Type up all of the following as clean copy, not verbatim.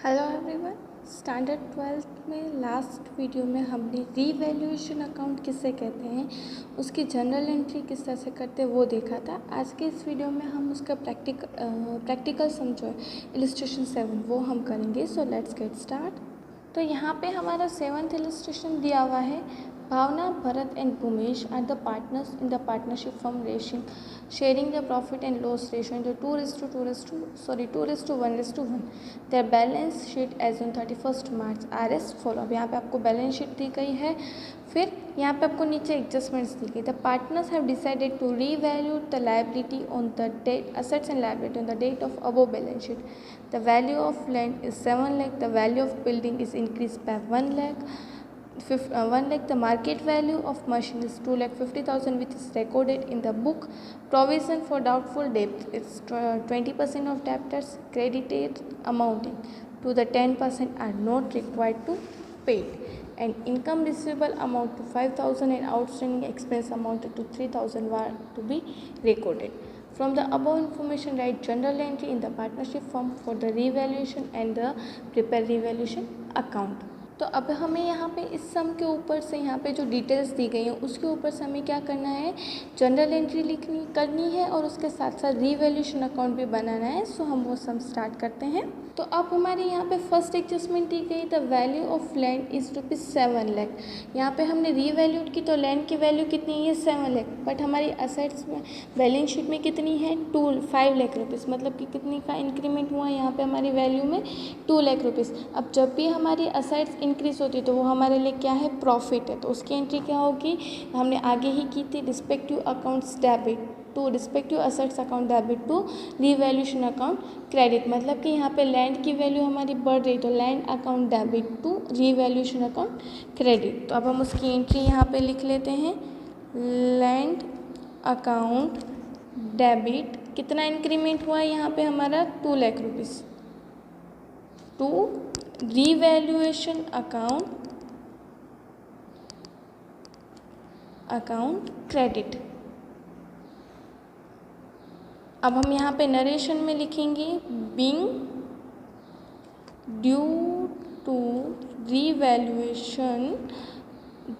Hello everyone. Standard 12th में last video में हमने रीवैल्यूएशन अकाउंट किसे कहते हैं, उसकी जनरल एंट्री किस तरह से करते हैं वो देखा था। आज के इस वीडियो में हम उसका प्रैक्टिकल समझो इलस्ट्रेशन 7 वो हम करेंगे। So let's get start. तो यहाँ पे हमारा 7th इलस्ट्रेशन दिया हुआ है। Bhavna, Bharat and Bhumesh are the partners in the partnership firm sharing the profit and loss ratio into 2:1:1. Their balance sheet as on 31st March R S follow. अब यहाँ पे आपको बैलेंस शीट दी गई है, फिर यहाँ पे आपको नीचे एडजस्टमेंट्स दी गई। The partners have decided to revalue the liability on the date assets and liability on the date of above balance sheet. The value of land is 7 lakh. The value of building is increased by 1 lakh. 1 lakh. The market value of machine is 2,50,000, which is recorded in the book. Provision for doubtful debt is 20% of debtors credited amounting to the 10% are not required to pay. And income receivable amount to 5,000 and outstanding expense amounted to 3,000 were to be recorded. From the above information, write general entry in the partnership form for the revaluation and the prepare revaluation account. तो अब हमें यहाँ पे इस सम के ऊपर से यहाँ पे जो डिटेल्स दी गई हैं उसके ऊपर से हमें क्या करना है, जनरल एंट्री करनी है और उसके साथ साथ रीवैल्यूएशन अकाउंट भी बनाना है। सो हम वो सम स्टार्ट करते हैं। तो अब हमारे यहाँ पे फर्स्ट एडजस्टमेंट दी गई, the value of land is ₹7 lakh. यहाँ पे हमने रीवैल्यूड की तो लैंड की वैल्यू कितनी है 7 लाख, बट हमारी असेट्स में बैलेंस शीट में कितनी है 5 लाख रुपीज़, मतलब कि कितनी का इंक्रीमेंट हुआ यहाँ पे हमारी वैल्यू में 2 लाख रुपीज़। अब जब भी हमारी असेट्स इंक्रीज होती है तो वो हमारे लिए क्या है, प्रॉफिट है। तो उसकी एंट्री क्या होगी, हमने आगे ही की थी, respective accounts debit to respective assets account debit to revaluation account credit. मतलब कि यहाँ पे लैंड की वैल्यू हमारी बढ़ रही तो land account debit to revaluation account credit. तो अब हम उसकी एंट्री यहाँ पे लिख लेते हैं, लैंड अकाउंट डेबिट कितना इंक्रीमेंट हुआ है यहाँ पे हमारा 2 lakh rupees to revaluation account credit. अब हम यहाँ पे नरेशन में लिखेंगे, being due to revaluation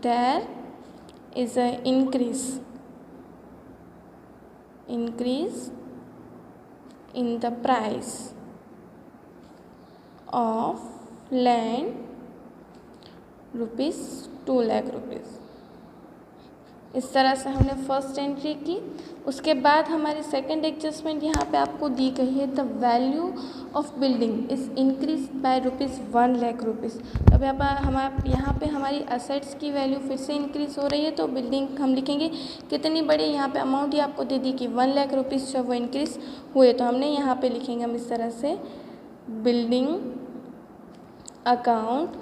there is a increase in the price of land ₹2 lakh rupees. इस तरह से हमने फर्स्ट एंट्री की। उसके बाद हमारी सेकंड एडजस्टमेंट यहाँ पे आपको दी गई है, the value of building is increase by ₹1 lakh rupees. अब यहाँ पे हमारी असेट्स की वैल्यू फिर से इंक्रीज हो रही है तो बिल्डिंग हम लिखेंगे कितनी बड़ी, यहाँ पे अमाउंट ही आपको दे दी कि 1 लाख रुपीज़ जब वो इंक्रीज हुए तो हमने यहाँ पे लिखेंगे हम इस तरह से, building account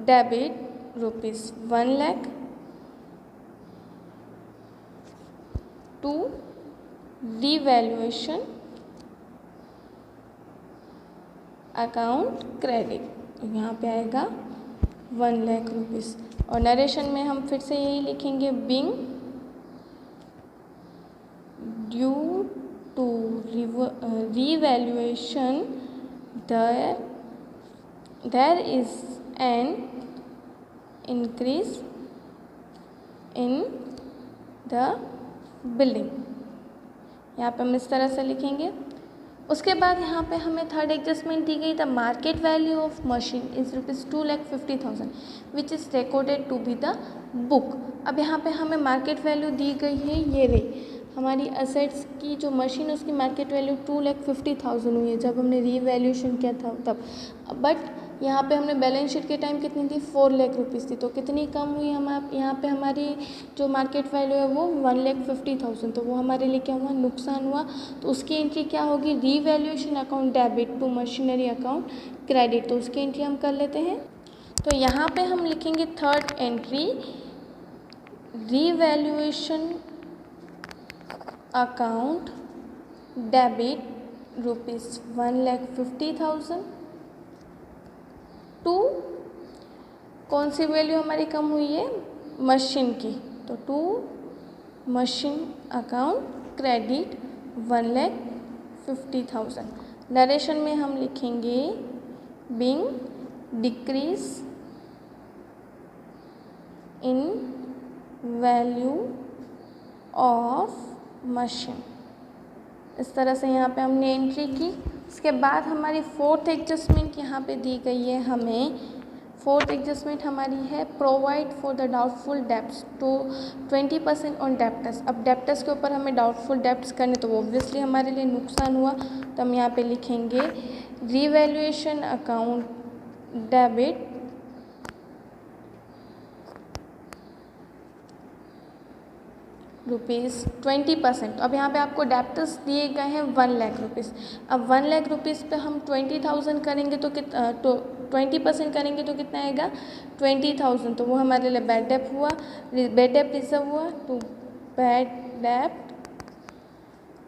debit ₹1 lakh to revaluation account credit. यहाँ पे आएगा 1 लाख रुपीज़। और नरेशन में हम फिर से यही लिखेंगे, being due to revaluation there is an increase in the building. यहाँ पे हम इस तरह से लिखेंगे। उसके बाद यहाँ पे हमें थर्ड एडजस्टमेंट दी गई, the market value of machine is ₹2,50,000 which is recorded to be the book. अब यहाँ पे हमें मार्केट वैल्यू दी गई है, ये रही हमारी असेट्स की जो मशीन उसकी मार्केट वैल्यू 2,50,000 हुई है जब हमने रीवैल्यूएशन किया था तब। बट यहाँ पे हमने बैलेंस शीट के टाइम कितनी थी 4 लाख रुपीज़ थी, तो कितनी कम हुई यहाँ पे हमारी जो मार्केट वैल्यू है वो 1,50,000, तो वो हमारे लिए क्या हुआ, नुकसान हुआ। तो उसकी एंट्री क्या होगी, revaluation account debit to machinery account credit. तो उसकी एंट्री हम कर लेते हैं। तो यहाँ पे हम लिखेंगे third entry, revaluation account debit ₹1,50,000 to कौन सी वैल्यू हमारी कम हुई है, मशीन की, तो to machine account credit 1,50,000। Narration में हम लिखेंगे being decrease in value of machine। इस तरह से यहाँ पे हमने एंट्री की। इसके बाद हमारी फोर्थ एडजस्टमेंट यहाँ पे दी गई है हमें। फोर्थ एडजस्टमेंट हमारी है provide for the doubtful debts to 20% on debtors. अब डेप्टर्स के ऊपर हमें डाउटफुल डेब्ट्स करने, तो ऑब्वियसली हमारे लिए नुकसान हुआ, तो हम यहाँ पे लिखेंगे रीवैल्यूएशन अकाउंट डेबिट ₹20%। अब यहाँ पे आपको डेप्टर्स दिए गए हैं 1 लाख रुपीज़। अब 1 लाख रुपीज़ पे हम 20,000 करेंगे तो 20% करेंगे तो कितना आएगा 20,000। तो वो हमारे लिए बैड डेप्ट हुआ, बैड डेप्ट रिजर्व हुआ। तो बैड डेप्ट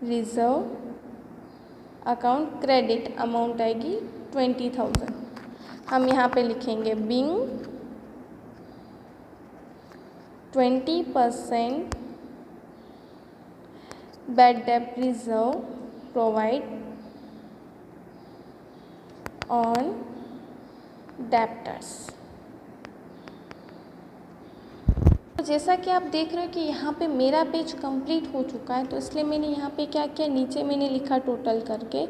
रिजर्व अकाउंट क्रेडिट अमाउंट आएगी 20,000। हम यहाँ पे लिखेंगे being 20% bad debt reserve provide on debtors। तो जैसा कि आप देख रहे हो कि यहाँ पे मेरा पेज कंप्लीट हो चुका है, तो इसलिए मैंने यहाँ पे क्या किया, नीचे मैंने लिखा टोटल करके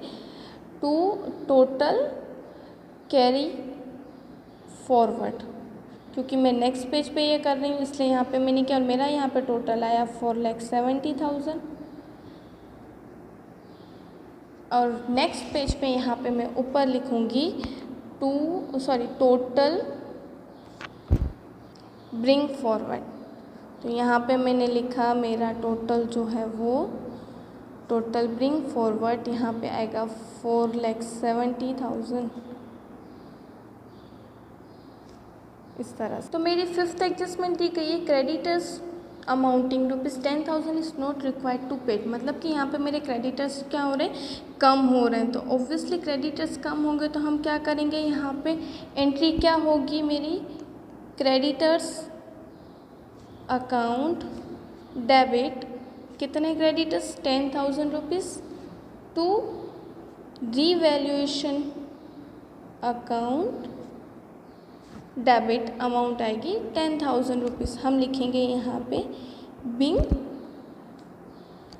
टू टोटल कैरी फॉरवर्ड, क्योंकि मैं नेक्स्ट पेज पे ये कर रही हूँ इसलिए यहाँ पे मैंने क्या, और मेरा यहाँ पे टोटल आया 4,70,000। और नेक्स्ट पेज पे यहाँ पे मैं ऊपर लिखूँगी टोटल ब्रिंग फॉरवर्ड। तो यहाँ पे मैंने लिखा मेरा टोटल जो है वो टोटल ब्रिंग फॉरवर्ड यहाँ पे आएगा 4,70,000 इस तरह से। तो मेरी फिफ्थ एडजस्टमेंट दी गई है creditors amounting ₹10,000 is not required to paid. मतलब कि यहाँ पे मेरे क्रेडिटर्स क्या हो रहे हैं, कम हो रहे हैं। तो ऑब्वियसली क्रेडिटर्स कम होंगे तो हम क्या करेंगे, यहाँ पे एंट्री क्या होगी मेरी, क्रेडिटर्स अकाउंट डेबिट, कितने creditors 10,000 rupees, to revaluation account debit amount आएगी 10,000 रुपीज़। हम लिखेंगे यहाँ पे being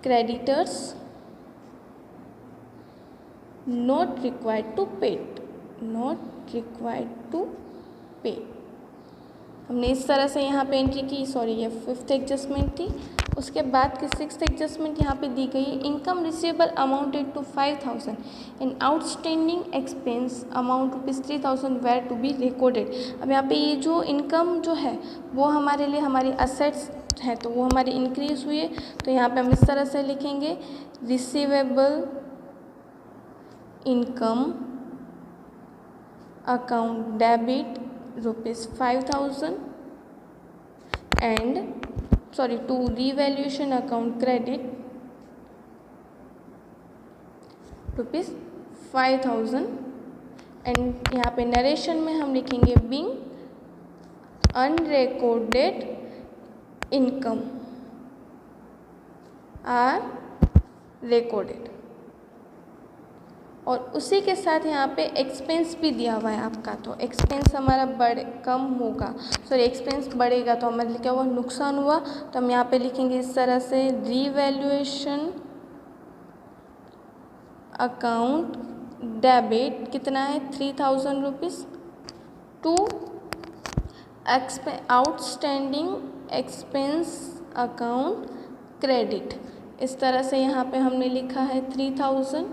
creditors not required to paid, not required to pay. हमने इस तरह से यहाँ पे एंट्री की। सॉरी, ये फिफ्थ एडजस्टमेंट थी। उसके बाद की सिक्स्थ एडजस्टमेंट यहाँ पे दी गई है, income receivable amounted to 5,000 in outstanding expense amount ₹3,000 were to be recorded. अब यहाँ पे ये जो इनकम जो है वो हमारे लिए हमारी असेट्स है, तो वो हमारी इंक्रीज हुई है। तो यहाँ पे हम इस तरह से लिखेंगे receivable income account debit ₹5,000 and to revaluation account credit ₹5,000। And यहाँ पे नरेशन में हम लिखेंगे being unrecorded income are recorded. और उसी के साथ यहाँ पे एक्सपेंस भी दिया हुआ है आपका, तो एक्सपेंस हमारा कम होगा, एक्सपेंस बढ़ेगा तो हमारे लिए क्या हुआ, नुकसान हुआ। तो हम यहाँ पे लिखेंगे इस तरह से रीवैल्यूएशन अकाउंट डेबिट कितना है 3,000 rupees to outstanding expense account credit. इस तरह से यहाँ पे हमने लिखा है 3,000।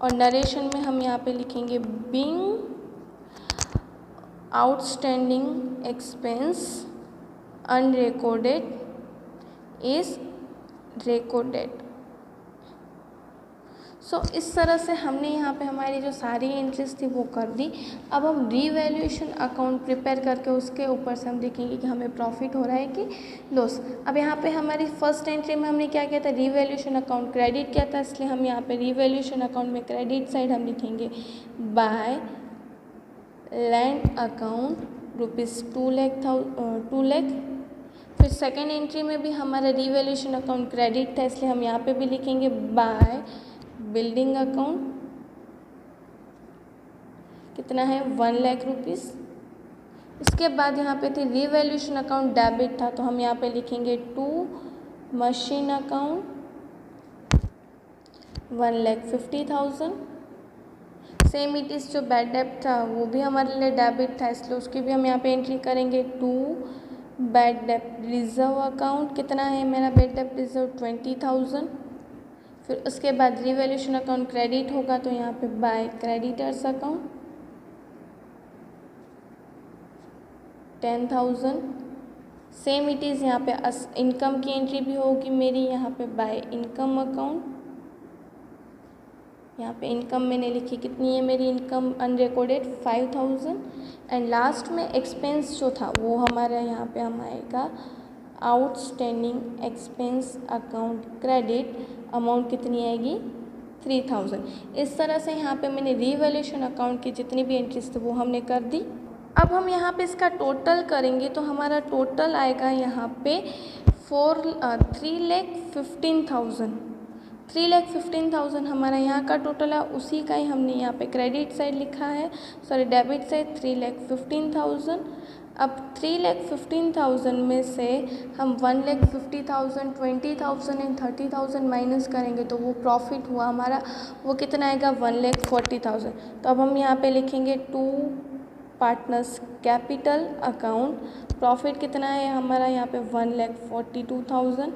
और नरेशन में हम यहाँ पे लिखेंगे being outstanding expense unrecorded is recorded. इस तरह से हमने यहाँ पे हमारी जो सारी एंट्रीज थी वो कर दी। अब हम रीवैल्यूएशन अकाउंट प्रिपेयर करके उसके ऊपर से हम देखेंगे कि हमें प्रॉफिट हो रहा है कि लॉस। अब यहाँ पे हमारी फर्स्ट एंट्री में हमने क्या किया था, रीवैल्यूएशन अकाउंट क्रेडिट किया था, इसलिए हम यहाँ पे रीवैल्यूएशन अकाउंट में क्रेडिट साइड हम लिखेंगे बाय लैंड अकाउंट ₹2 लाख। फिर सेकेंड एंट्री में भी हमारा रीवैल्यूएशन अकाउंट क्रेडिट था, इसलिए हम यहाँ पे भी लिखेंगे बाय बिल्डिंग अकाउंट कितना है 1 लाख रुपीज़। इसके बाद यहाँ पे थी रीवैल्यूएशन अकाउंट डेबिट था, तो हम यहाँ पे लिखेंगे to machine account 1,50,000। Same it is जो बैड डेब्ट था वो भी हमारे लिए डेबिट था, इसलिए उसकी भी हम यहाँ पे एंट्री करेंगे टू बैड डेब्ट रिजर्व अकाउंट। कितना है मेरा बैड डेब्ट रिजर्व 20,000। फिर उसके बाद रीवैल्यूएशन अकाउंट क्रेडिट होगा, तो यहाँ पे by creditors account 10,000। Same it is यहाँ पे इनकम की एंट्री भी होगी मेरी, यहाँ पे बाय इनकम अकाउंट। यहाँ पे इनकम मैंने लिखी, कितनी है मेरी इनकम अनरिकॉर्डेड 5,000। एंड लास्ट में एक्सपेंस जो था वो हमारा यहाँ पे हम आएगा outstanding expense account credit, amount कितनी आएगी 3,000। इस तरह से यहाँ पे मैंने रीवैल्यूएशन अकाउंट की जितनी भी एंट्रीज थे वो हमने कर दी। अब हम यहाँ पे इसका टोटल करेंगे, तो हमारा टोटल आएगा यहाँ पे 3,15,000। 3,15,000 हमारा यहाँ का टोटल है, उसी का ही हमने यहाँ पे क्रेडिट साइड लिखा है, सॉरी डेबिट साइड 3,15,000। अब 3,15,000 में से हम 1,50,000, 20,000 एंड 30,000 माइनस करेंगे, तो वो प्रॉफिट हुआ हमारा, वो कितना आएगा 1,40,000। तो अब हम यहाँ पे लिखेंगे to partners capital account, profit कितना है हमारा यहाँ पे 1,42,000।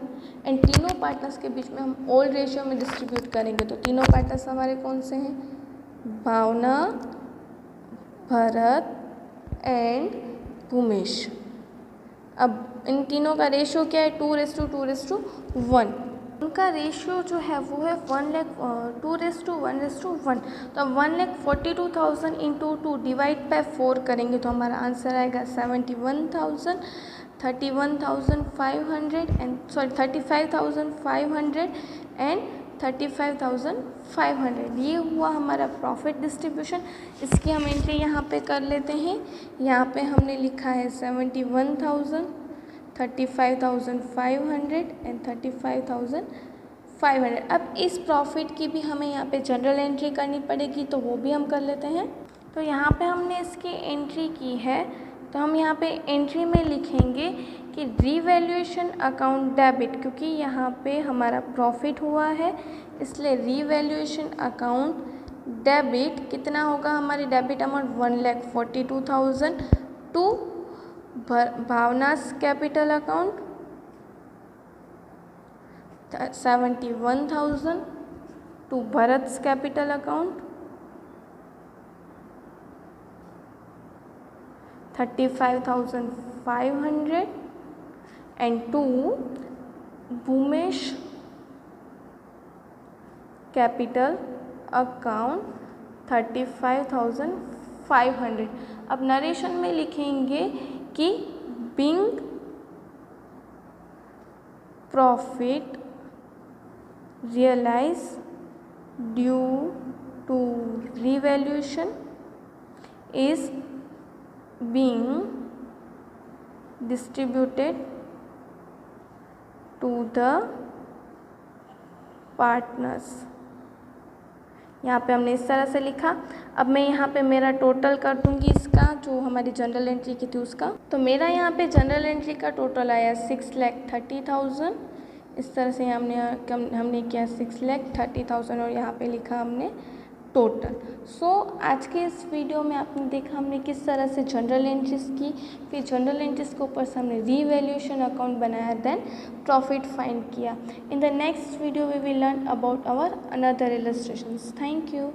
एंड तीनों पार्टनर्स के बीच में हम ओल्ड रेशियो में डिस्ट्रीब्यूट करेंगे, तो तीनों पार्टनर्स हमारे कौन से हैं, भावना, भरत एंड भूमेश। अब इन तीनों का रेशियो क्या है 2:2:1। उनका रेशियो जो है वो है 2:1:1। तो अब 1,42,000 इंटू 2 डिवाइड बाय 4 करेंगे, तो हमारा आंसर आएगा 71,000, 31,500 एंड 35,500 एंड 35,500। ये हुआ हमारा प्रॉफिट डिस्ट्रीब्यूशन। इसकी हम एंट्री यहाँ पे कर लेते हैं। यहाँ पे हमने लिखा है 71,000, 35,500 एंड 35,500। अब इस प्रॉफिट की भी हमें यहाँ पे जनरल एंट्री करनी पड़ेगी, तो वो भी हम कर लेते हैं। तो यहाँ पे हमने इसकी एंट्री की है, तो हम यहाँ पे एंट्री में लिखेंगे कि रीवैल्यूएशन अकाउंट डेबिट, क्योंकि यहाँ पे हमारा प्रॉफिट हुआ है इसलिए रीवैल्यूएशन अकाउंट डेबिट कितना होगा, हमारी debit amount 1,42,000 to Bhavna's capital account 71,000 to Bharat capital account 35,500 and to Bhumesh capital account 35,500। अब नरेशन में लिखेंगे कि being profit realise due to revaluation is being distributed to the partners। यहाँ पे हमने इस तरह से लिखा। अब मैं यहाँ पे मेरा टोटल कर दूँगी इसका, जो हमारी जनरल एंट्री की थी उसका। तो मेरा यहाँ पे जनरल एंट्री का टोटल आया 6,30,000। इस तरह से हमने किया 6,30,000 और यहाँ पे लिखा हमने टोटल। सो आज के इस वीडियो में आपने देखा हमने किस तरह से जनरल एंट्रीज की, फिर जनरल एंट्रीज के ऊपर से हमने रीवैल्यूएशन अकाउंट बनाया, देन प्रॉफिट फाइंड किया। In the next video we will learn about our another illustrations. Thank you.